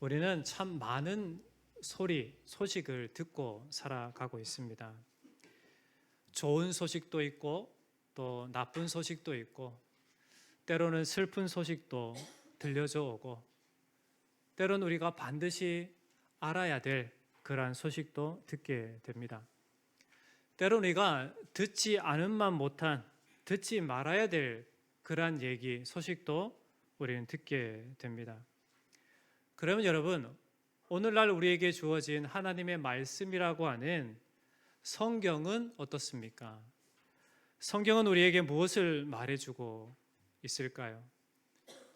우리는 참 많은 소식을 듣고 살아가고 있습니다. 좋은 소식도 있고 또 나쁜 소식도 있고 때로는 슬픈 소식도 들려져 오고 때로는 우리가 반드시 알아야 될 그러한 소식도 듣게 됩니다. 때로는 우리가 듣지 않은만 못한 듣지 말아야 될 그러한 얘기, 소식도 우리는 듣게 됩니다. 그러면 여러분, 오늘날 우리에게 주어진 하나님의 말씀이라고 하는 성경은 어떻습니까? 성경은 우리에게 무엇을 말해주고 있을까요?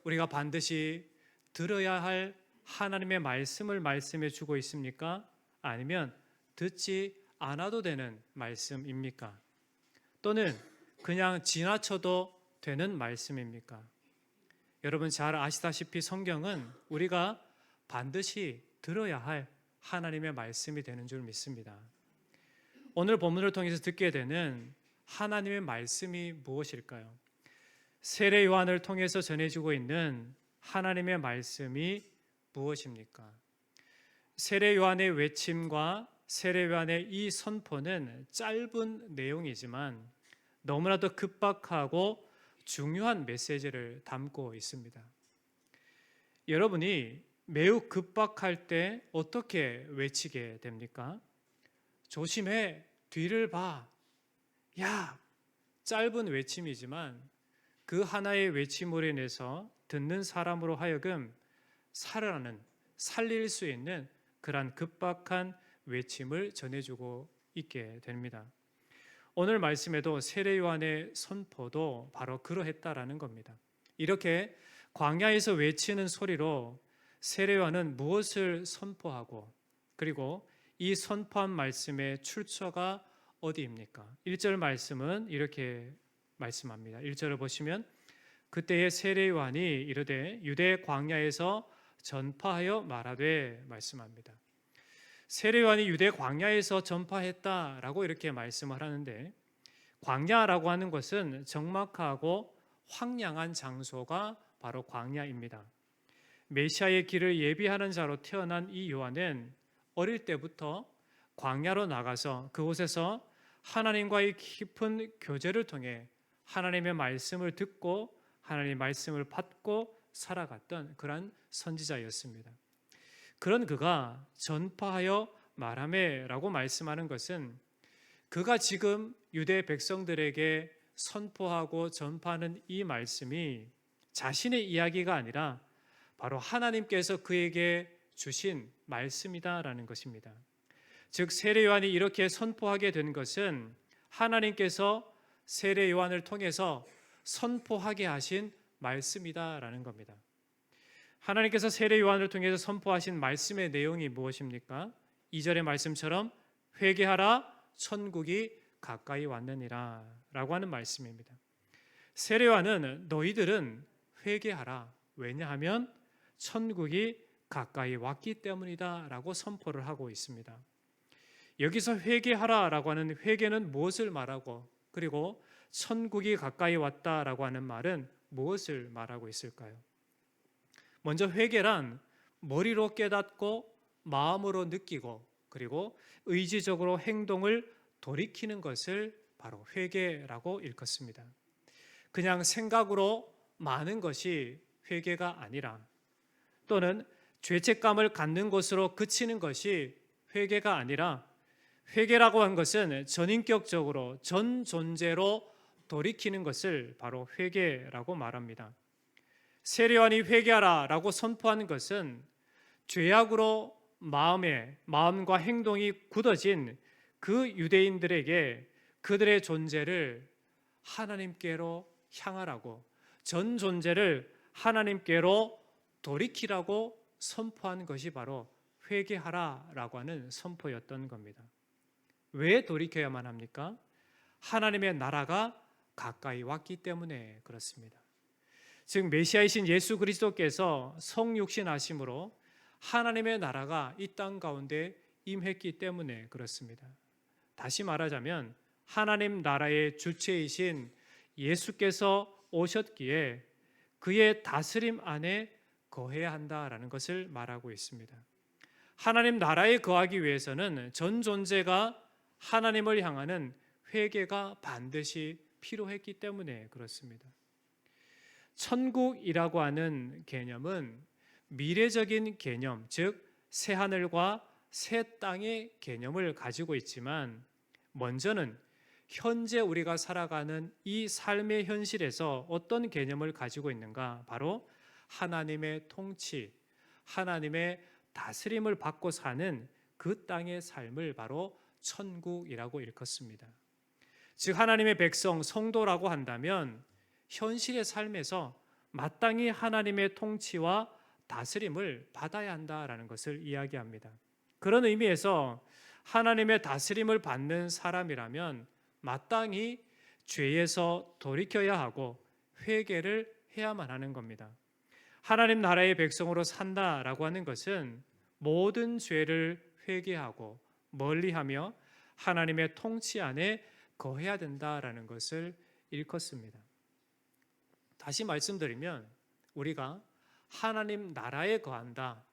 우리가 반드시 들어야 할 하나님의 말씀을 말씀해 주고 있습니까? 아니면 듣지 않아도 되는 말씀입니까? 또는 그냥 지나쳐도 되는 말씀입니까? 여러분 잘 아시다시피 성경은 우리가 반드시 들어야 할 하나님의 말씀이 되는 줄 믿습니다. 오늘 본문을 통해서 듣게 되는 하나님의 말씀이 무엇일까요? 세례 요한을 통해서 전해지고 있는 하나님의 말씀이 무엇입니까? 세례 요한의 외침과 세례 요한의 이 선포는 짧은 내용이지만 너무나도 급박하고 중요한 메시지를 담고 있습니다. 여러분이 매우 급박할 때 어떻게 외치게 됩니까? 조심해, 뒤를 봐. 야! 짧은 외침이지만 그 하나의 외침으로 인해서 듣는 사람으로 하여금 살릴 수 있는 그러한 급박한 외침을 전해주고 있게 됩니다. 오늘 말씀에도 세례 요한의 선포도 바로 그러했다라는 겁니다. 이렇게 광야에서 외치는 소리로 세례 요한은 무엇을 선포하고 그리고 이 선포한 말씀의 출처가 어디입니까? 1절 말씀은 이렇게 말씀합니다. 1절을 보시면 그때의 세례 요한이 이르되 유대 광야에서 전파하여 말하되 말씀합니다. 세례 요한이 유대 광야에서 전파했다라고 이렇게 말씀을 하는데 광야라고 하는 것은 적막하고 황량한 장소가 바로 광야입니다. 메시아의 길을 예비하는 자로 태어난 이 요한은 어릴 때부터 광야로 나가서 그곳에서 하나님과의 깊은 교제를 통해 하나님의 말씀을 듣고 하나님의 말씀을 받고 살아갔던 그런 선지자였습니다. 그런 그가 전파하여 말하매라고 말씀하는 것은 그가 지금 유대 백성들에게 선포하고 전파하는 이 말씀이 자신의 이야기가 아니라 바로 하나님께서 그에게 주신 말씀이다라는 것입니다. 즉 세례 요한이 이렇게 선포하게 된 것은 하나님께서 세례 요한을 통해서 선포하게 하신 말씀이다라는 겁니다. 하나님께서 세례 요한을 통해서 선포하신 말씀의 내용이 무엇입니까? 2절의 말씀처럼 회개하라 천국이 가까이 왔느니라 라고 하는 말씀입니다. 세례 요한은 너희들은 회개하라. 왜냐하면 천국이 가까이 왔기 때문이다 라고 선포를 하고 있습니다. 여기서 회개하라라고 하는 회개는 무엇을 말하고 그리고 천국이 가까이 왔다라고 하는 말은 무엇을 말하고 있을까요? 먼저 회개란 머리로 깨닫고 마음으로 느끼고 그리고 의지적으로 행동을 돌이키는 것을 바로 회개라고 일컫습니다. 그냥 생각으로 많은 것이 회개가 아니라 또는 죄책감을 갖는 것으로 그치는 것이 회개가 아니라 회개라고 한 것은 전인격적으로 전 존재로 돌이키는 것을 바로 회개라고 말합니다. 세례 요한이 회개하라라고 선포하는 것은 죄악으로 마음과 행동이 굳어진 그 유대인들에게 그들의 존재를 하나님께로 향하라고 전 존재를 하나님께로 돌이키라고 선포한 것이 바로 회개하라라고 하는 선포였던 겁니다. 왜 돌이켜야만 합니까? 하나님의 나라가 가까이 왔기 때문에 그렇습니다. 즉 메시아이신 예수 그리스도께서 성육신하심으로 하나님의 나라가 이 땅 가운데 임했기 때문에 그렇습니다. 다시 말하자면 하나님 나라의 주체이신 예수께서 오셨기에 그의 다스림 안에 거해야 한다라는 것을 말하고 있습니다. 하나님 나라에 거하기 위해서는 전 존재가 하나님을 향하는 회개가 반드시 필요했기 때문에 그렇습니다. 천국이라고 하는 개념은 미래적인 개념, 즉 새하늘과 새 땅의 개념을 가지고 있지만 먼저는 현재 우리가 살아가는 이 삶의 현실에서 어떤 개념을 가지고 있는가? 바로 하나님의 통치, 하나님의 다스림을 받고 사는 그 땅의 삶을 바로 천국이라고 일컫습니다. 즉 하나님의 백성, 성도라고 한다면 현실의 삶에서 마땅히 하나님의 통치와 다스림을 받아야 한다라는 것을 이야기합니다. 그런 의미에서 하나님의 다스림을 받는 사람이라면 마땅히 죄에서 돌이켜야 하고 회개를 해야만 하는 겁니다. 하나님 나라의 백성으로 산다라고 하는 것은 모든 죄를 회개하고 멀리하며 하나님의 통치 안에 거해야 된다라는 것을 일컫습니다. 다시 말씀드리면 우리가 하나님 나라에 거한다,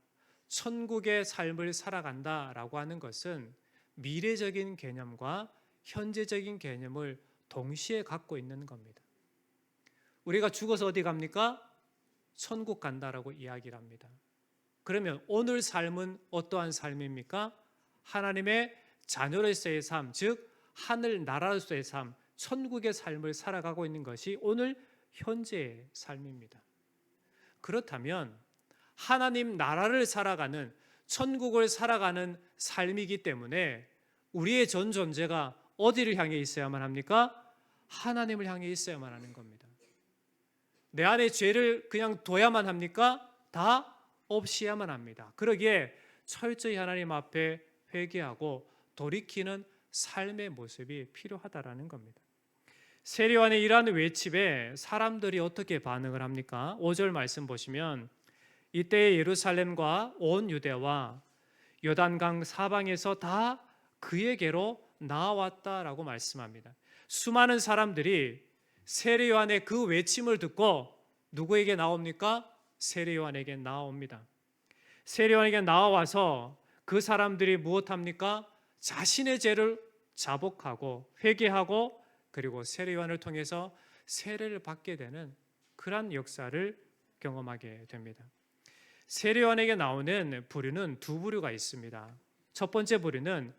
천국의 삶을 살아간다라고 하는 것은 미래적인 개념과 현재적인 개념을 동시에 갖고 있는 겁니다. 우리가 죽어서 어디 갑니까? 천국 간다라고 이야기를 합니다. 그러면 오늘 삶은 어떠한 삶입니까? 하나님의 자녀로서의 삶, 즉 하늘 나라로서의 삶, 천국의 삶을 살아가고 있는 것이 오늘 현재의 삶입니다. 그렇다면 하나님 나라를 살아가는, 천국을 살아가는 삶이기 때문에 우리의 전 존재가 어디를 향해 있어야만 합니까? 하나님을 향해 있어야만 하는 겁니다. 내 안에 죄를 그냥 둬야만 합니까? 다 없애야만 합니다. 그러기에 철저히 하나님 앞에 회개하고 돌이키는 삶의 모습이 필요하다라는 겁니다. 세례요한의 이러한 외침에 사람들이 어떻게 반응을 합니까? 5절 말씀 보시면 이때 예루살렘과 온 유대와 요단강 사방에서 다 그에게로 나왔다라고 말씀합니다. 수많은 사람들이 세례요한의 그 외침을 듣고 누구에게 나옵니까? 세례요한에게 나옵니다. 세례요한에게 나와서 그 사람들이 무엇합니까? 자신의 죄를 자복하고 회개하고 그리고 세례요한을 통해서 세례를 받게 되는 그러한 역사를 경험하게 됩니다. 세례요한에게 나오는 부류는 두 부류가 있습니다. 첫 번째 부류는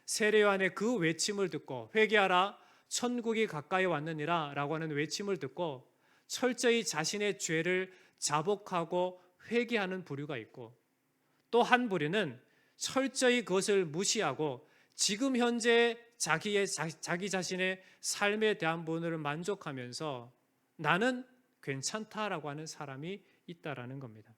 세례요한의 그 외침을 듣고 회개하라 천국이 가까이 왔느니라 라고 하는 외침을 듣고 철저히 자신의 죄를 자복하고 회개하는 부류가 있고, 또 한 부류는 철저히 그것을 무시하고 지금 현재 자기 자신의 삶에 대한 부분을 만족하면서 나는 괜찮다라고 하는 사람이 있다라는 겁니다.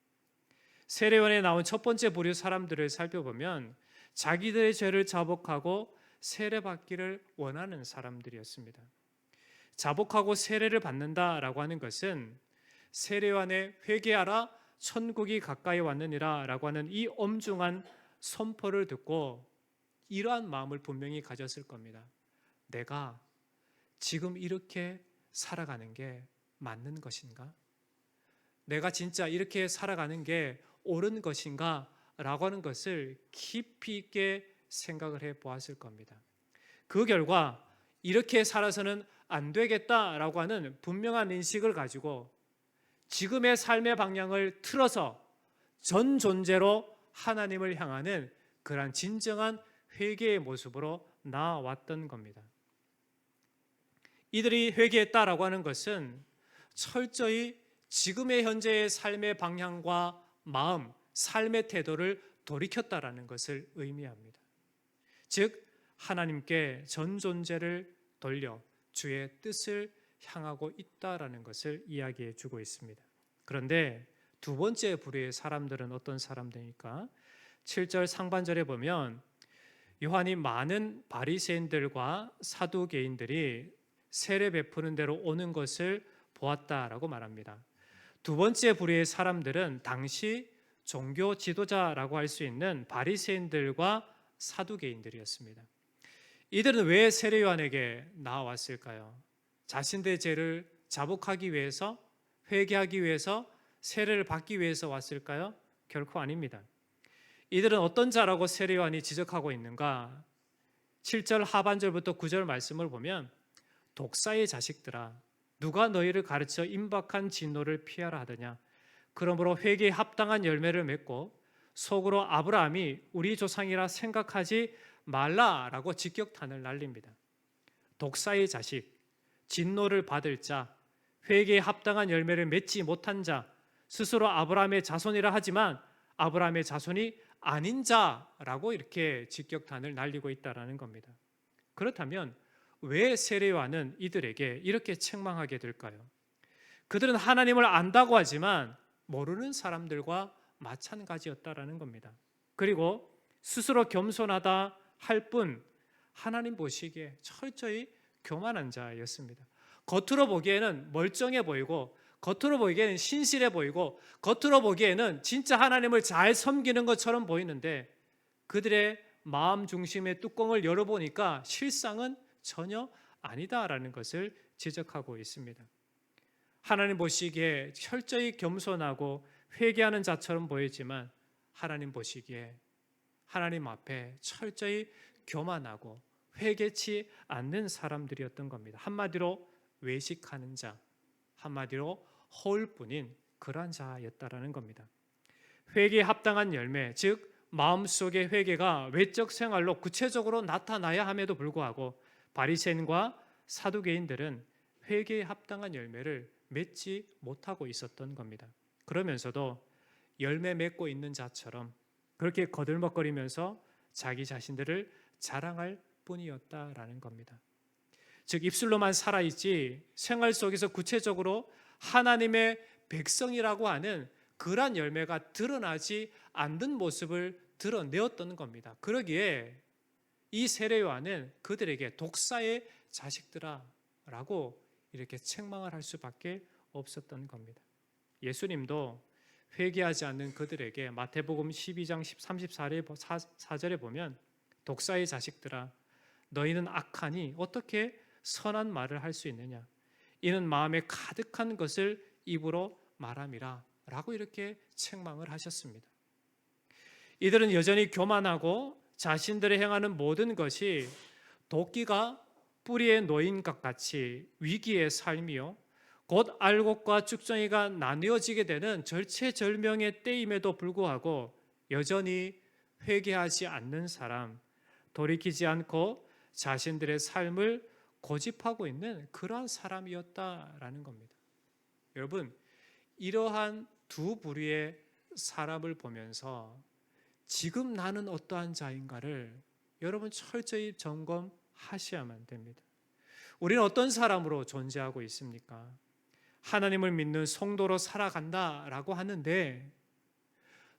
세례요한에 나온 첫 번째 부류 사람들을 살펴보면 자기들의 죄를 자복하고 세례받기를 원하는 사람들이었습니다. 자복하고 세례를 받는다라고 하는 것은 세례요한의 회개하라 천국이 가까이 왔느니라 라고 하는 이 엄중한 선포를 듣고 이러한 마음을 분명히 가졌을 겁니다. 내가 지금 이렇게 살아가는 게 맞는 것인가? 내가 진짜 이렇게 살아가는 게 옳은 것인가? 라고 하는 것을 깊이 있게 생각을 해 보았을 겁니다. 그 결과 이렇게 살아서는 안 되겠다라고 하는 분명한 인식을 가지고 지금의 삶의 방향을 틀어서 전 존재로 하나님을 향하는 그러한 진정한 회개의 모습으로 나아왔던 겁니다. 이들이 회개했다라고 하는 것은 철저히 지금의 현재의 삶의 방향과 마음, 삶의 태도를 돌이켰다라는 것을 의미합니다. 즉 하나님께 전 존재를 돌려 주의 뜻을 향하고 있다라는 것을 이야기해 주고 있습니다. 그런데 두 번째 부류의 사람들은 어떤 사람들입니까? 7절 상반절에 보면 요한이 많은 바리새인들과 사두개인들이 세례 베푸는 대로 오는 것을 보았다라고 말합니다. 두 번째 부류의 사람들은 당시 종교 지도자라고 할 수 있는 바리새인들과 사두개인들이었습니다. 이들은 왜 세례 요한에게 나왔을까요? 자신들의 죄를 자복하기 위해서, 회개하기 위해서, 세례를 받기 위해서 왔을까요? 결코 아닙니다. 이들은 어떤 자라고 세례 요한이 지적하고 있는가? 7절 하반절부터 9절 말씀을 보면 독사의 자식들아 누가 너희를 가르쳐 임박한 진노를 피하라 하더냐? 그러므로 회개에 합당한 열매를 맺고 속으로 아브라함이 우리 조상이라 생각하지 말라라고 직격탄을 날립니다. 독사의 자식, 진노를 받을 자, 회개에 합당한 열매를 맺지 못한 자, 스스로 아브라함의 자손이라 하지만 아브라함의 자손이 아닌 자라고 이렇게 직격탄을 날리고 있다는 겁니다. 그렇다면 왜 세례 요한은 이들에게 이렇게 책망하게 될까요? 그들은 하나님을 안다고 하지만 모르는 사람들과 마찬가지였다라는 겁니다. 그리고 스스로 겸손하다 할 뿐 하나님 보시기에 철저히 교만한 자였습니다. 겉으로 보기에는 멀쩡해 보이고 겉으로 보기에는 신실해 보이고 겉으로 보기에는 진짜 하나님을 잘 섬기는 것처럼 보이는데 그들의 마음 중심의 뚜껑을 열어보니까 실상은 전혀 아니다라는 것을 지적하고 있습니다. 하나님 보시기에 철저히 겸손하고 회개하는 자처럼 보이지만 하나님 보시기에 하나님 앞에 철저히 교만하고 회개치 않는 사람들이었던 겁니다. 한마디로 외식하는 자, 한마디로 허울뿐인 그러한 자였다라는 겁니다. 회개에 합당한 열매, 즉 마음속의 회개가 외적 생활로 구체적으로 나타나야 함에도 불구하고 바리새인과 사두개인들은 회개에 합당한 열매를 맺지 못하고 있었던 겁니다. 그러면서도 열매 맺고 있는 자처럼 그렇게 거들먹거리면서 자기 자신들을 자랑할 뿐이었다라는 겁니다. 즉 입술로만 살아있지 생활 속에서 구체적으로 하나님의 백성이라고 하는 그러한 열매가 드러나지 않는 모습을 드러내었던 겁니다. 그러기에 이 세례 요한은 그들에게 독사의 자식들아라고 이렇게 책망을 할 수밖에 없었던 겁니다. 예수님도 회개하지 않는 그들에게 마태복음 12장 34절에 보면 독사의 자식들아 너희는 악하니 어떻게 선한 말을 할 수 있느냐 이는 마음에 가득한 것을 입으로 말함이라 라고 이렇게 책망을 하셨습니다. 이들은 여전히 교만하고 자신들이 행하는 모든 것이 도끼가 뿌리에 놓인 것 같이 위기의 삶이요 곧 알곡과 쭉정이가 나뉘어지게 되는 절체절명의 때임에도 불구하고 여전히 회개하지 않는 사람, 돌이키지 않고 자신들의 삶을 고집하고 있는 그러한 사람이었다라는 겁니다. 여러분, 이러한 두 부류의 사람을 보면서 지금 나는 어떠한 자인가를 여러분 철저히 점검하셔야만 됩니다. 우리는 어떤 사람으로 존재하고 있습니까? 하나님을 믿는 성도로 살아간다라고 하는데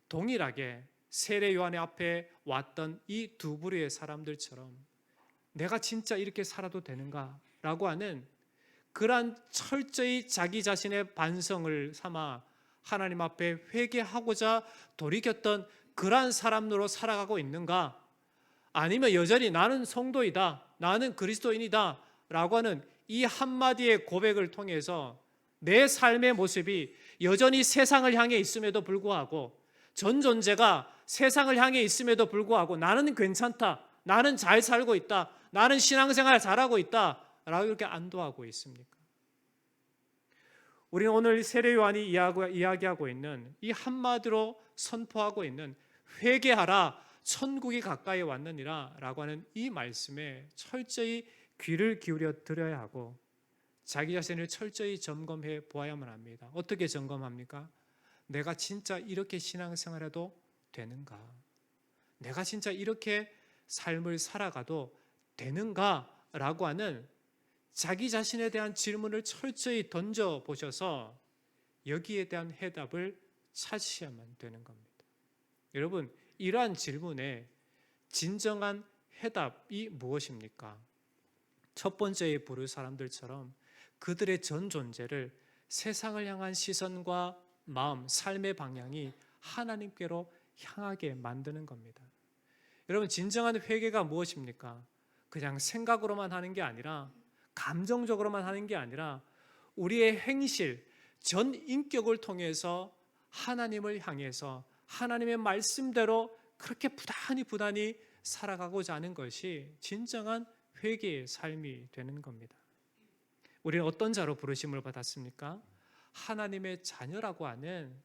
동일하게 세례 요한의 앞에 왔던 이 두 부류의 사람들처럼 내가 진짜 이렇게 살아도 되는가라고 하는 그러한 철저히 자기 자신의 반성을 삼아 하나님 앞에 회개하고자 돌이켰던 그러한 사람으로 살아가고 있는가? 아니면 여전히 나는 성도이다, 나는 그리스도인이다 라고 하는 이 한마디의 고백을 통해서 내 삶의 모습이 여전히 세상을 향해 있음에도 불구하고 전 존재가 세상을 향해 있음에도 불구하고 나는 괜찮다, 나는 잘 살고 있다, 나는 신앙생활 잘하고 있다 라고 이렇게 안도하고 있습니까? 우리는 오늘 세례 요한이 이야기하고 있는 이 한마디로 선포하고 있는 회개하라 천국이 가까이 왔느니라 라고 하는 이 말씀에 철저히 귀를 기울여 들어야 하고 자기 자신을 철저히 점검해 보아야만 합니다. 어떻게 점검합니까? 내가 진짜 이렇게 신앙생활해도 되는가? 내가 진짜 이렇게 삶을 살아가도 되는가라고 하는 자기 자신에 대한 질문을 철저히 던져보셔서 여기에 대한 해답을 찾으셔야만 되는 겁니다. 여러분, 이러한 질문에 진정한 해답이 무엇입니까? 첫 번째에 부를 사람들처럼 그들의 전 존재를 세상을 향한 시선과 마음, 삶의 방향이 하나님께로 향하게 만드는 겁니다. 여러분, 진정한 회개가 무엇입니까? 그냥 생각으로만 하는 게 아니라 감정적으로만 하는 게 아니라 우리의 행실, 전 인격을 통해서 하나님을 향해서 하나님의 말씀대로 그렇게 부단히 살아가고자 하는 것이 진정한 회개의 삶이 되는 겁니다. 우리는 어떤 자로 부르심을 받았습니까? 하나님의 자녀라고 하는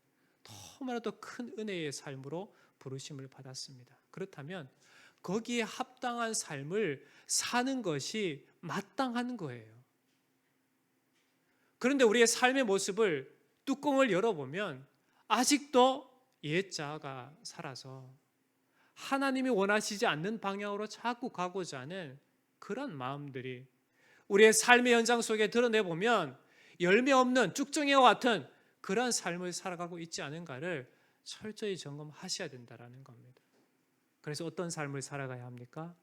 너무나도 큰 은혜의 삶으로 부르심을 받았습니다. 그렇다면 거기에 합당한 삶을 사는 것이 마땅한 거예요. 그런데 우리의 삶의 모습을 뚜껑을 열어보면 아직도 옛자가 살아서 하나님이 원하시지 않는 방향으로 자꾸 가고자 하는 그런 마음들이 우리의 삶의 현장 속에 드러내보면 열매 없는 쭉정이와 같은 그런 삶을 살아가고 있지 않은가를 철저히 점검하셔야 된다는 겁니다. 그래서 어떤 삶을 살아가야 합니까?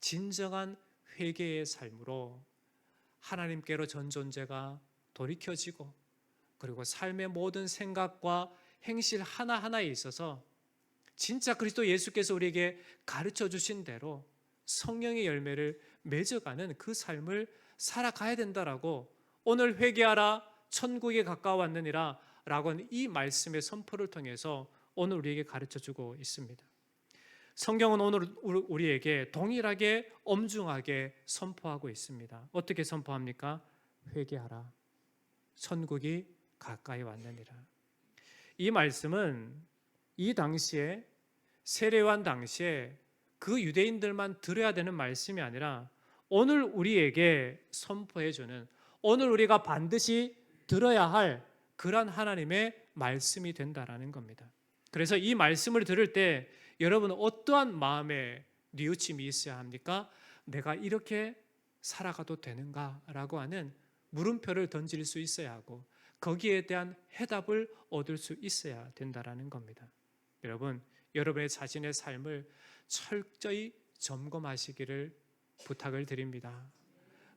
진정한 회개의 삶으로 하나님께로 전 존재가 돌이켜지고 그리고 삶의 모든 생각과 행실 하나하나에 있어서 진짜 그리스도 예수께서 우리에게 가르쳐 주신 대로 성령의 열매를 맺어가는 그 삶을 살아가야 된다라고 오늘 회개하라 천국에 가까웠느니라 라고 하는 이 말씀의 선포를 통해서 오늘 우리에게 가르쳐 주고 있습니다. 성경은 오늘 우리에게 동일하게 엄중하게 선포하고 있습니다. 어떻게 선포합니까? 회개하라 천국이 가까이 왔느니라. 이 말씀은 이 당시에 세례요한 당시에 그 유대인들만 들어야 되는 말씀이 아니라 오늘 우리에게 선포해 주는 오늘 우리가 반드시 들어야 할 그런 하나님의 말씀이 된다라는 겁니다. 그래서 이 말씀을 들을 때 여러분은 어떠한 마음의 뉘우침이 있어야 합니까? 내가 이렇게 살아가도 되는가라고 하는 물음표를 던질 수 있어야 하고 거기에 대한 해답을 얻을 수 있어야 된다라는 겁니다. 여러분, 여러분의 자신의 삶을 철저히 점검하시기를 부탁을 드립니다.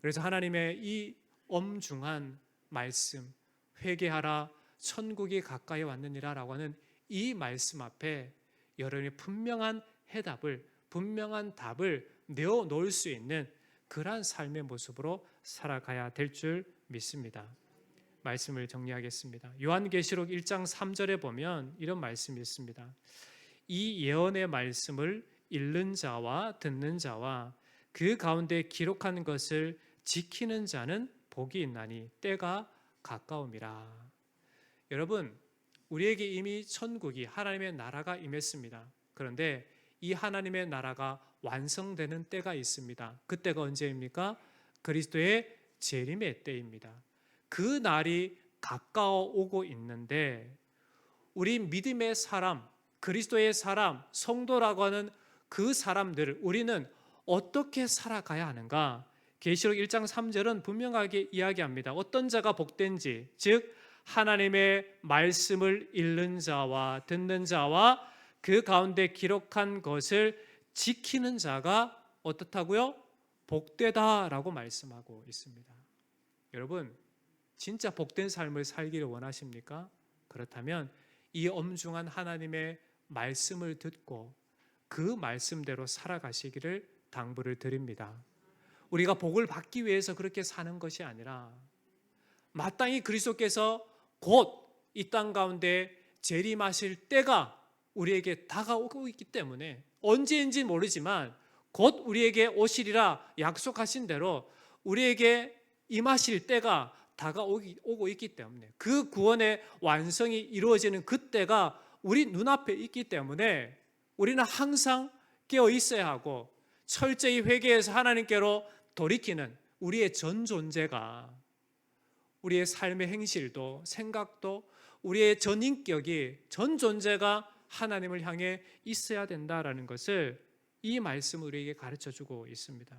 그래서 하나님의 이 엄중한 말씀, 회개하라 천국이 가까이 왔느니라 라고 하는 이 말씀 앞에 여러분이 분명한 해답을, 분명한 답을 내어놓을 수 있는 그러한 삶의 모습으로 살아가야 될 줄 믿습니다. 말씀을 정리하겠습니다. 요한계시록 1장 3절에 보면 이런 말씀이 있습니다. 이 예언의 말씀을 읽는 자와 듣는 자와 그 가운데 기록한 것을 지키는 자는 복이 있나니 때가 가까움이라. 여러분, 우리에게 이미 천국이 하나님의 나라가 임했습니다. 그런데 이 하나님의 나라가 완성되는 때가 있습니다. 그 때가 언제입니까? 그리스도의 재림의 때입니다. 그 날이 가까워 오고 있는데 우리 믿음의 사람, 그리스도의 사람, 성도라고 하는 그 사람들을 우리는 어떻게 살아가야 하는가? 계시록 1장 3절은 분명하게 이야기합니다. 어떤 자가 복된지, 즉 하나님의 말씀을 읽는 자와 듣는 자와 그 가운데 기록한 것을 지키는 자가 어떻다고요? 복되다라고 말씀하고 있습니다. 여러분, 진짜 복된 삶을 살기를 원하십니까? 그렇다면 이 엄중한 하나님의 말씀을 듣고 그 말씀대로 살아가시기를 당부를 드립니다. 우리가 복을 받기 위해서 그렇게 사는 것이 아니라 마땅히 그리스도께서 곧 이 땅 가운데 재림하실 때가 우리에게 다가오고 있기 때문에 언제인지 모르지만 곧 우리에게 오시리라 약속하신 대로 우리에게 임하실 때가 다가오고 있기 때문에 그 구원의 완성이 이루어지는 그때가 우리 눈앞에 있기 때문에 우리는 항상 깨어 있어야 하고 철저히 회개해서 하나님께로 돌이키는 우리의 전 존재가 우리의 삶의 행실도 생각도 우리의 전 인격이 전 존재가 하나님을 향해 있어야 된다라는 것을 이 말씀은 우리에게 가르쳐주고 있습니다.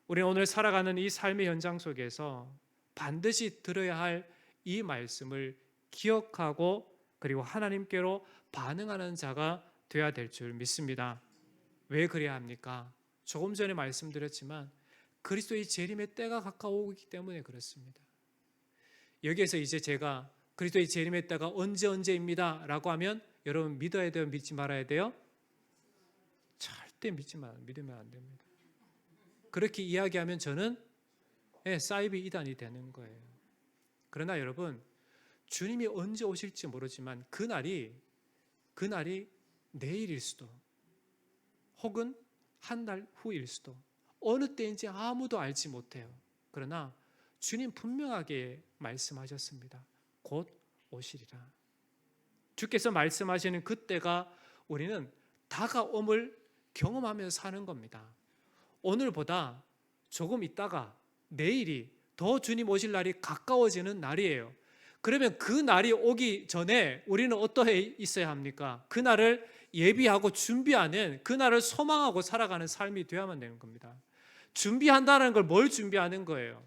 우리는 오늘 살아가는 이 삶의 현장 속에서 반드시 들어야 할 이 말씀을 기억하고 그리고 하나님께로 반응하는 자가 되어야 될 줄 믿습니다. 왜 그래야 합니까? 조금 전에 말씀드렸지만 그리스도의 재림의 때가 가까워오기 때문에 그렇습니다. 여기에서 이제 제가 그리스도의 재림의 때가 언제입니다 라고 하면 여러분 믿어야 돼요? 믿지 말아야 돼요? 절대 믿으면 안 됩니다. 그렇게 이야기하면 저는 사이비 이단이 되는 거예요. 그러나 여러분, 주님이 언제 오실지 모르지만 그날이 내일일 수도, 혹은 한 달 후일 수도, 어느 때인지 아무도 알지 못해요. 그러나 주님 분명하게 말씀하셨습니다. 곧 오시리라. 주께서 말씀하시는 그때가 우리는 다가옴을 경험하면서 사는 겁니다. 오늘보다 조금 있다가 내일이 더 주님 오실 날이 가까워지는 날이에요. 그러면 그 날이 오기 전에 우리는 어떠해 있어야 합니까? 그 날을 예비하고 준비하는, 그 날을 소망하고 살아가는 삶이 되어야만 되는 겁니다. 준비한다는 걸 뭘 준비하는 거예요?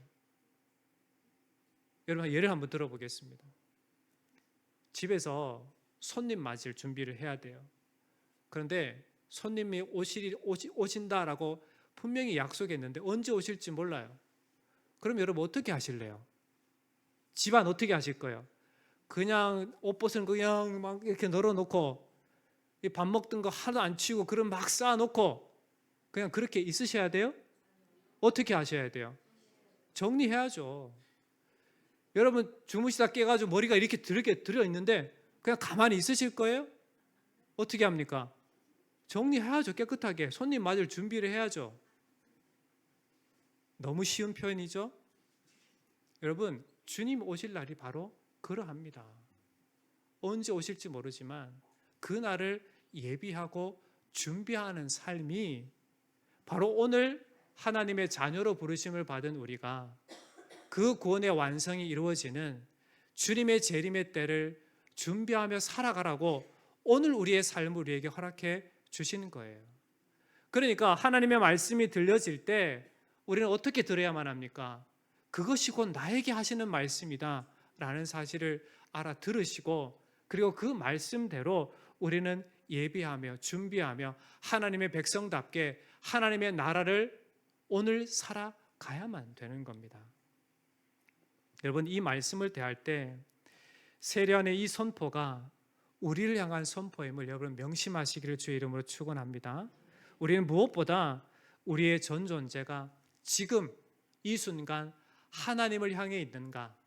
여러분, 예를 한번 들어보겠습니다. 집에서 손님 맞을 준비를 해야 돼요. 그런데 손님이 오신다라고 분명히 약속했는데 언제 오실지 몰라요. 그럼 여러분 어떻게 하실래요? 집안 어떻게 하실 거예요? 그냥 옷벗은 그냥 막 이렇게 널어놓고 밥 먹던 거 하나도 안 치우고 그럼 막 쌓아놓고 그냥 그렇게 있으셔야 돼요? 어떻게 하셔야 돼요? 정리해야죠. 여러분 주무시다 깨가지고 머리가 이렇게 들어있는데 그냥 가만히 있으실 거예요? 어떻게 합니까? 정리해야죠. 깨끗하게. 손님 맞을 준비를 해야죠. 너무 쉬운 표현이죠? 여러분, 주님 오실 날이 바로 그러합니다. 언제 오실지 모르지만 그 날을 예비하고 준비하는 삶이 바로 오늘 하나님의 자녀로 부르심을 받은 우리가 그 구원의 완성이 이루어지는 주님의 재림의 때를 준비하며 살아가라고 오늘 우리의 삶을 우리에게 허락해 주시는 거예요. 그러니까 하나님의 말씀이 들려질 때 우리는 어떻게 들어야만 합니까? 그것이 곧 나에게 하시는 말씀이다 라는 사실을 알아들으시고, 그리고 그 말씀대로 우리는 예비하며 준비하며 하나님의 백성답게 하나님의 나라를 오늘 살아가야만 되는 겁니다. 여러분, 이 말씀을 대할 때 세례안의 이 선포가 우리를 향한 선포임을 여러분 명심하시기를 주의 이름으로 축원합니다. 우리는 무엇보다 우리의 전 존재가 지금 이 순간 하나님을 향해 있는가,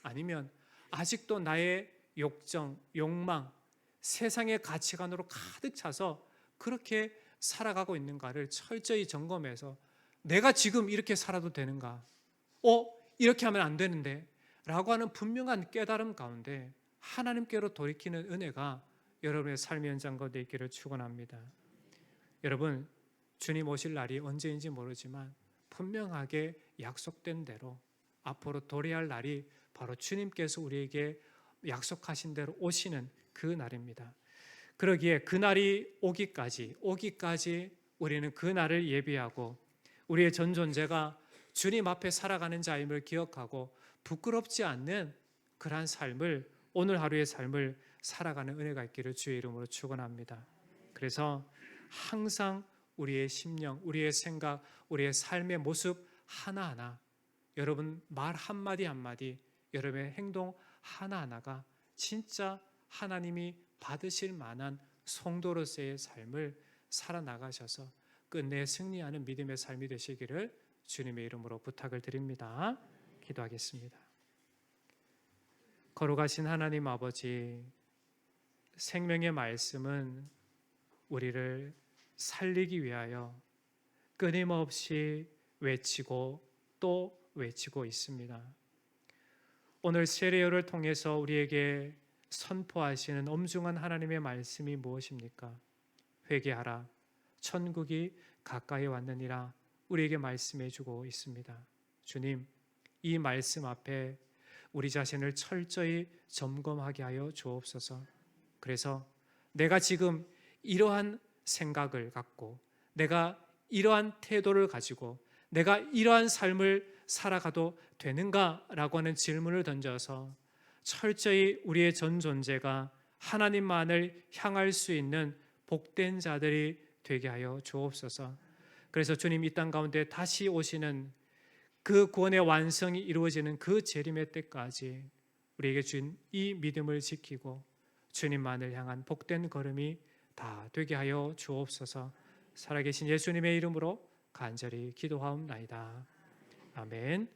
아니면 아직도 나의 욕정, 욕망, 세상의 가치관으로 가득 차서 그렇게 살아가고 있는가를 철저히 점검해서 내가 지금 이렇게 살아도 되는가? 이렇게 하면 안 되는데 라고 하는 분명한 깨달음 가운데 하나님께로 돌이키는 은혜가 여러분의 삶의 현장 가운데 있기를 축원합니다. 여러분, 주님 오실 날이 언제인지 모르지만 분명하게 약속된 대로 앞으로 도래할 날이 바로 주님께서 우리에게 약속하신 대로 오시는 그 날입니다. 그러기에 그 날이 오기까지 우리는 그 날을 예비하고 우리의 전 존재가 주님 앞에 살아가는 자임을 기억하고 부끄럽지 않는 그러한 삶을, 오늘 하루의 삶을 살아가는 은혜가 있기를 주의 이름으로 축원합니다. 그래서 항상 우리의 심령, 우리의 생각, 우리의 삶의 모습 하나하나, 여러분 말 한마디 한마디, 여러분의 행동 하나하나가 진짜 하나님이 받으실 만한 성도로서의 삶을 살아나가셔서 끝내 승리하는 믿음의 삶이 되시기를 주님의 이름으로 부탁을 드립니다. 기도하겠습니다. 거룩하신 하나님 아버지, 생명의 말씀은 우리를 살리기 위하여 끊임없이 외치고 또 외치고 있습니다. 오늘 세례요를 통해서 우리에게 선포하시는 엄중한 하나님의 말씀이 무엇입니까? 회개하라, 천국이 가까이 왔느니라 우리에게 말씀해 주고 있습니다. 주님, 이 말씀 앞에 우리 자신을 철저히 점검하게 하여 주옵소서. 그래서 내가 지금 이러한 생각을 갖고, 내가 이러한 태도를 가지고, 내가 이러한 삶을 살아가도 되는가라고 하는 질문을 던져서 철저히 우리의 전 존재가 하나님만을 향할 수 있는 복된 자들이 되게 하여 주옵소서. 그래서 주님, 이 땅 가운데 다시 오시는 그 구원의 완성이 이루어지는 그 재림의 때까지 우리에게 준 이 믿음을 지키고 주님만을 향한 복된 걸음이 다 되게 하여 주옵소서. 살아계신 예수님의 이름으로 간절히 기도하옵나이다. 아멘.